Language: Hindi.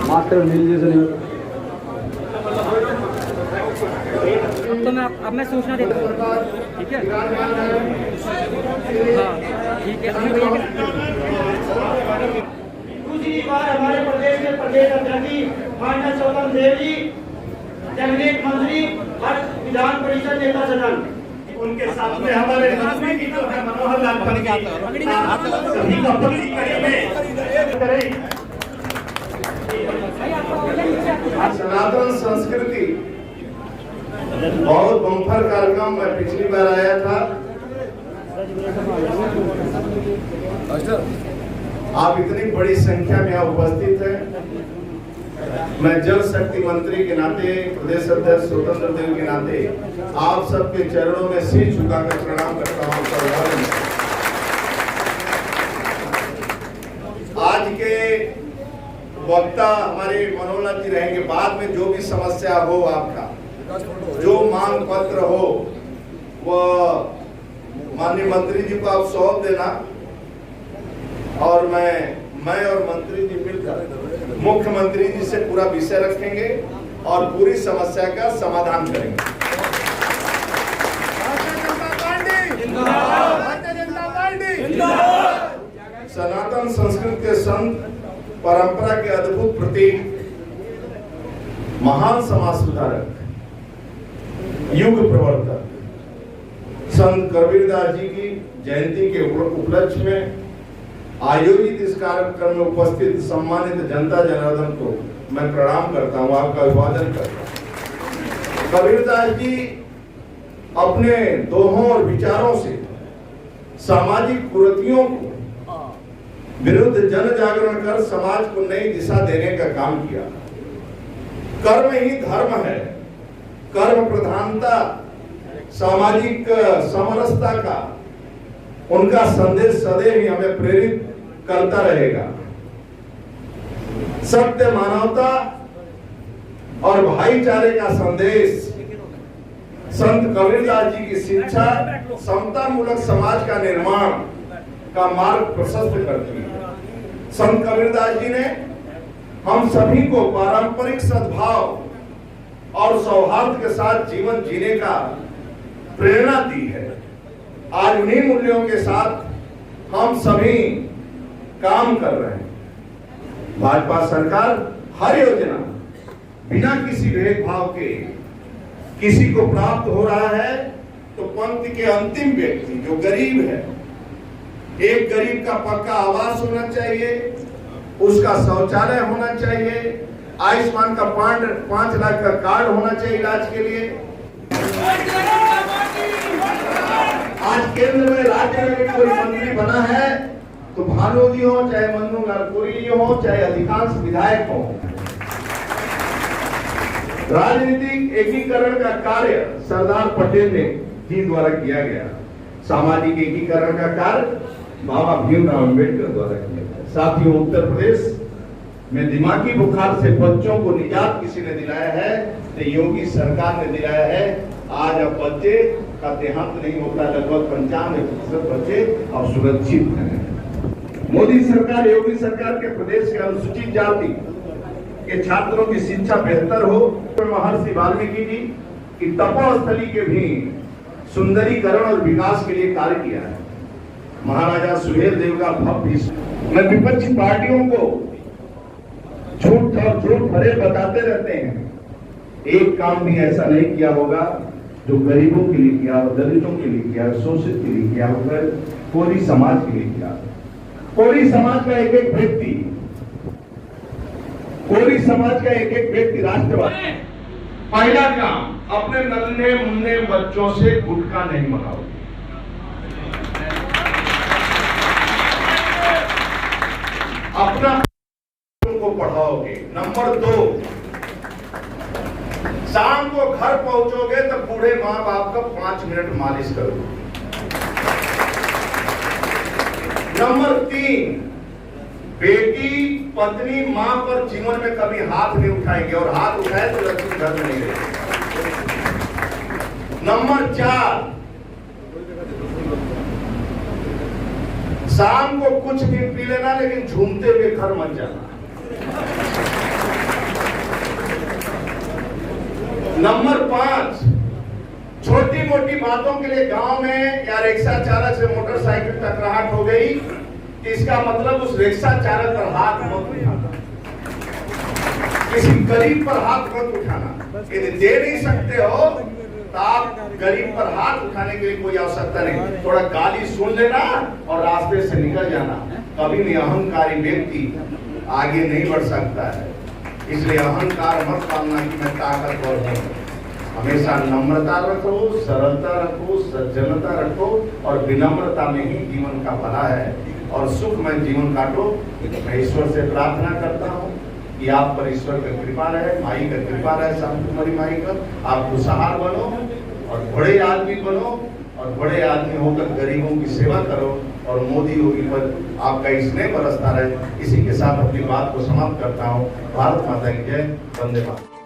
मास्टर मिल जैसे नहीं होता। तो अब मैं सूचना देता हूँ, ठीक है? हाँ ठीक है। अभी भैया दूसरी बार हमारे प्रदेश के प्रदेश अध्यक्ष माननीय स्वतंत्र देव जी, कैबिनेट मंत्री और विधान परिषद नेता सदन, उनके साथ में हमारे राजनीति जो है मनोहर लाल सभी का पक्ष करें। सनातन संस्कृति बहुत बम्पर कार्यक्रम मैं पिछली बार आया था। आप इतनी बड़ी संख्या में यहाँ उपस्थित हैं। मैं जल शक्ति मंत्री के नाते, प्रदेश अध्यक्ष स्वतंत्र देव के नाते आप सबके चरणों में सिर झुकाकर प्रणाम करता हूँ। आज के वक्ता हमारे मनोहर जी रहेंगे। बाद में जो भी समस्या हो, आपका जो मांग पत्र हो, वह माननीय मंत्री जी को आप सौंप देना और मैं और मंत्री जी मिलकर मुख्यमंत्री जी से पूरा विषय रखेंगे और पूरी समस्या का समाधान करेंगे। सनातन संस्कृति के संत, परंपरा के अद्भुत प्रतीक, महान समाज सुधारक, युग प्रवर्तक संत कबीरदास जी की जयंती के उपलक्ष्य में आयोजित इस कार्यक्रम में उपस्थित सम्मानित जनता जनार्दन को मैं प्रणाम करता हूं, आपका अभिवादन करता हूं। कबीरदास जी अपने दोहों और विचारों से सामाजिक कुरीतियों को विरुद्ध जन जागरण कर समाज को नई दिशा देने का काम किया। कर्म ही धर्म है, कर्म प्रधानता, सामाजिक समरसता का उनका संदेश सदैव ही हमें प्रेरित करता रहेगा। सत्य, मानवता और भाईचारे का संदेश संत कबीरदास जी की शिक्षा समता मूलक समाज का निर्माण का मार्ग प्रशस्त करती है। संत कबीरदास जी ने हम सभी को पारंपरिक सद्भाव और सौहार्द के साथ जीवन जीने का प्रेरणा दी है। आज उन्हीं मूल्यों के साथ हम सभी काम कर रहे हैं। भाजपा सरकार हर योजना बिना किसी भेदभाव के किसी को प्राप्त हो रहा है तो पंक्ति के अंतिम व्यक्ति जो गरीब है, एक गरीब का पक्का आवास होना चाहिए, उसका शौचालय होना चाहिए, आयुष्मान का 5 लाख का कार्ड होना चाहिए इलाज के लिए। आज केंद्र में, राज्य में कोई मंत्री बना है तो भानु जी हो, चाहे मन्नू लालपुरी जी हो, चाहे अधिकांश विधायक हो। राजनीतिक एकीकरण का कार्य सरदार पटेल जी द्वारा किया गया। सामाजिक एकीकरण का कार्य बाबा भीमराव अम्बेडकर द्वारा किया गया। साथियों, उत्तर प्रदेश में दिमागी बुखार से बच्चों को निजात किसी ने दिलाया है तो योगी सरकार ने दिलाया है। आज अब बच्चे का देहांत नहीं होता, लगभग 95% बच्चे अब सुरक्षित हैं। मोदी सरकार, योगी सरकार के प्रदेश के अनुसूचित जाति के छात्रों की शिक्षा बेहतर हो, महर्षि वाल्मीकि जी की तपोस्थली के भी सुंदरीकरण और विकास के लिए कार्य किया है। महाराजा सुहेल देव का भव्य। मैं विपक्षी पार्टियों को झूठ और झूठ भरे बताते रहते हैं, एक काम भी ऐसा नहीं किया होगा जो गरीबों के लिए किया हो, दलितों के लिए किया, शोषित के लिए किया होगा, कोरी समाज के लिए किया। कोरी समाज का एक एक व्यक्ति, कोरी समाज का एक एक व्यक्ति राष्ट्रवादी। पहला काम, अपने नन्हे मुन्ने बच्चों से गुटखा नहीं मंगाओ। अपना को पढ़ाओगे। नंबर 2, शाम को घर पहुंचोगे तो बूढ़े माँ बाप का 5 मिनट मालिश करोगे। नंबर 3, बेटी, पत्नी, माँ पर जीवन में कभी हाथ नहीं उठाएंगे और हाथ उठाए तो लक्ष्मी घर में नहीं रहेगी। नंबर 4, शाम को कुछ भी पी लेना लेकिन झूमते हुए घर मत जाना। नंबर 5, छोटी मोटी बातों के लिए गांव में या रिक्शा चालक से मोटरसाइकिल टकराहट हो गई, इसका मतलब उस रिक्शा चालक पर हाथ मत उठाना, किसी गरीब पर हाथ मत उठाना। यदि दे नहीं सकते हो तो आप गरीब पर हाथ उठाने के लिए कोई आवश्यकता नहीं, थोड़ा गाली सुन लेना और रास्ते से निकल जाना। कभी भी अहंकारी व्यक्ति आगे नहीं बढ़ सकता है, इसलिए अहंकार मत पालना कि मैं ताकतवर हूं। हमेशा नम्रता रखो, सरलता रखो, सज्जनता रखो और विनम्रता में ही जीवन का भला है और सुखमय जीवन काटो। मैं ईश्वर से प्रार्थना करता हूँ कि आप पर ईश्वर का कृपा रहे, माई का कृपा रहे, शांतिकुमारी माई का। आप खुशहाल बनो और बड़े आदमी बनो और बड़े आदमी होकर गरीबों की सेवा करो और मोदी योगी पर आपका स्नेह बरसता रहे। इसी के साथ अपनी बात को समाप्त करता हूँ। भारत माता की जय, वंदे मातरम।